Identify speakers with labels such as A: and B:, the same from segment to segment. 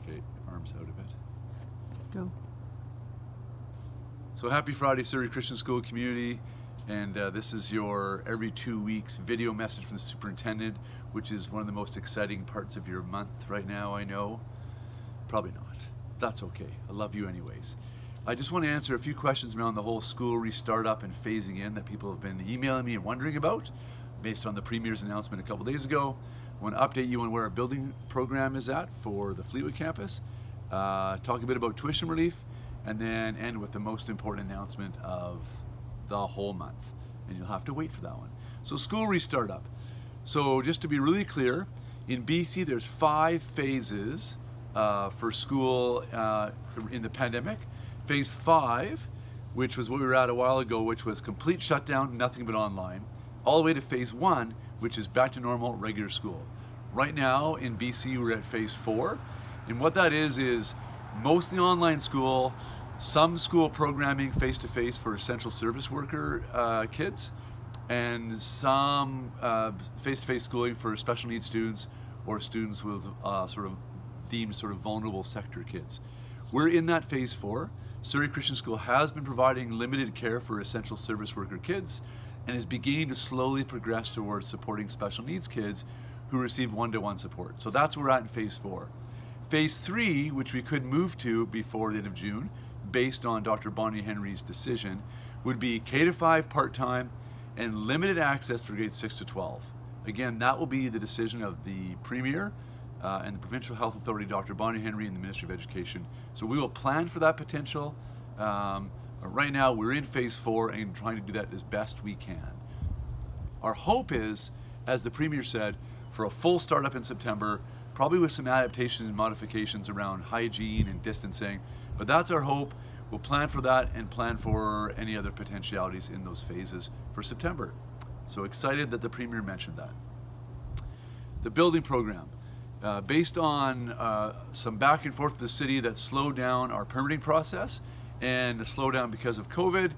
A: Okay, arms out of it.
B: Go.
A: So happy Friday, Surrey Christian School community. And this is your every 2 weeks video message from the superintendent, which is one of the most exciting parts of your month right now, I know. Probably not. That's okay. I love you anyways. I just want to answer a few questions around the whole school restart up and phasing in that people have been emailing me and wondering about based on the Premier's announcement a couple days ago. I want to update you on where our building program is at for the Fleetwood campus, talk a bit about tuition relief, and then end with the most important announcement of the whole month. And you'll have to wait for that one. So school restart up. So just to be really clear, in BC there's 5 phases for school in the pandemic. Phase 5, which was what we were at a while ago, which was complete shutdown, nothing but online, all the way to phase 1, which is back to normal, regular school. Right now in BC, we're at phase 4. And what that is mostly online school, some school programming face-to-face for essential service worker kids, and some face-to-face schooling for special needs students or students with sort of deemed sort of vulnerable sector kids. We're in that phase 4. Surrey Christian School has been providing limited care for essential service worker kids and is beginning to slowly progress towards supporting special needs kids who receive one-to-one support. So that's where we're at in phase 4. Phase 3, which we could move to before the end of June, based on Dr. Bonnie Henry's decision, would be K-5 part-time and limited access for grades 6 to 12. Again, that will be the decision of the Premier and the Provincial Health Authority, Dr. Bonnie Henry, and the Ministry of Education. So we will plan for that potential. Right now, we're in phase 4 and trying to do that as best we can. Our hope is, as the Premier said, for a full startup in September, probably with some adaptations and modifications around hygiene and distancing. But that's our hope. We'll plan for that and plan for any other potentialities in those phases for September. So excited that the Premier mentioned that. The building program. Based on some back and forth with the city that slowed down our permitting process and the slowdown because of COVID,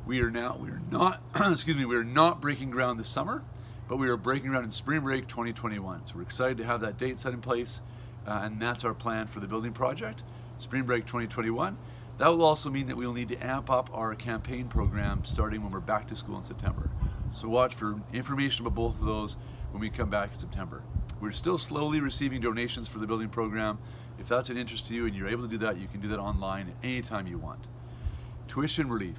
A: we are not breaking ground this summer, but we are breaking ground in spring break 2021. So we're excited to have that date set in place, and that's our plan for the building project, spring break 2021. That will also mean that we'll need to amp up our campaign program starting when we're back to school in September. So watch for information about both of those when we come back in September. We're still slowly receiving donations for the building program. If that's an interest to you and you're able to do that, you can do that online at any time you want. Tuition relief.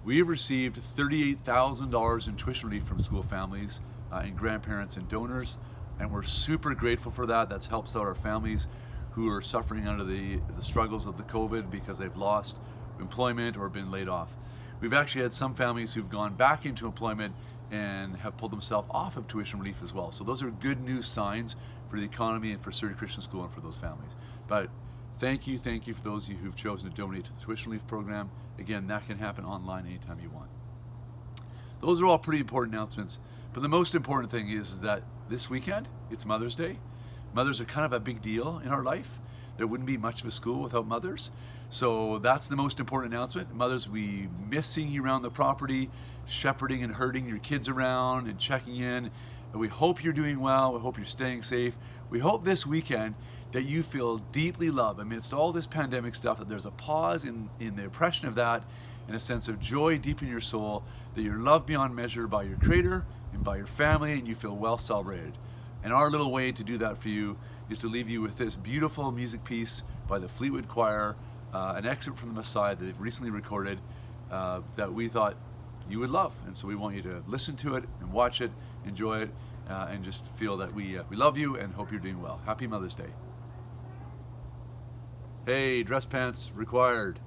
A: We have received $38,000 in tuition relief from school families and grandparents and donors, and we're super grateful for that. That helps out our families who are suffering under the struggles of the COVID because they've lost employment or been laid off. We've actually had some families who've gone back into employment and have pulled themselves off of tuition relief as well. So those are good news signs for the economy and for Surrey Christian School and for those families. But thank you for those of you who've chosen to donate to the tuition relief program. Again, that can happen online anytime you want. Those are all pretty important announcements, but the most important thing is that this weekend, it's Mother's Day. Mothers are kind of a big deal in our life. There wouldn't be much of a school without mothers. So that's the most important announcement. Mothers, we miss seeing you around the property, shepherding and herding your kids around and checking in. And we hope you're doing well. We hope you're staying safe. We hope this weekend that you feel deeply loved amidst all this pandemic stuff, that there's a pause in the oppression of that and a sense of joy deep in your soul, that you're loved beyond measure by your Creator and by your family, and you feel well celebrated. And our little way to do that for you is to leave you with this beautiful music piece by the Fleetwood Choir, an excerpt from the Messiah that they've recently recorded that we thought you would love. And so we want you to listen to it and watch it, enjoy it, and just feel that we love you and hope you're doing well. Happy Mother's Day. Hey, dress pants required.